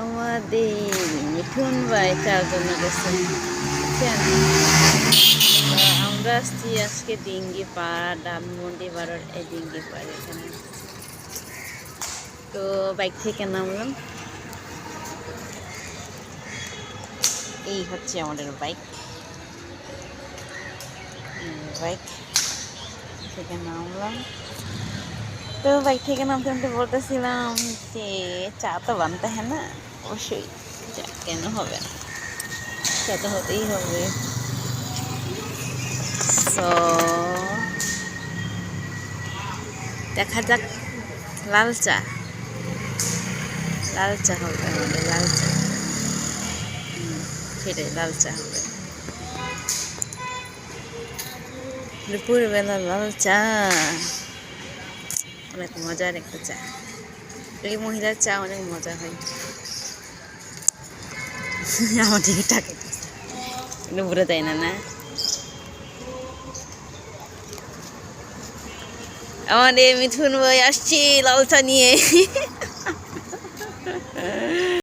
আমাদের মিঠুন ভাই চার জন্য গেছে, বুঝছেন? তো আমরা আসছি আজকে ডিঙ্গি পাড়, ধানমন্ডি বারোর এই ডিঙ্গি পাড় এখানে। তো বাইক থেকে নামলাম, এই হচ্ছে আমাদের বাইক বাইক থেকে নামলাম। তো বাইক থেকে নামতে নামতে বলতেছিলাম যে চা তো বানতে হ্যাঁ না, অবশ্যই চা কেন হবে না, চা তো হতেই হবে। তো দেখা যাক, লাল চা, লাল চা হবে আমাদের, লাল চা। সেটাই, লাল চা হবে দুপুরবেলা, লাল চা অনেক মজার একটা চা। এই মহিলার চা অনেক মজা হয়। আমার দিকে টাকা কিন্তু বুড়ে দেয় না, না আমাদের মিঠুন ভাই আসছি লাল চা নিয়ে।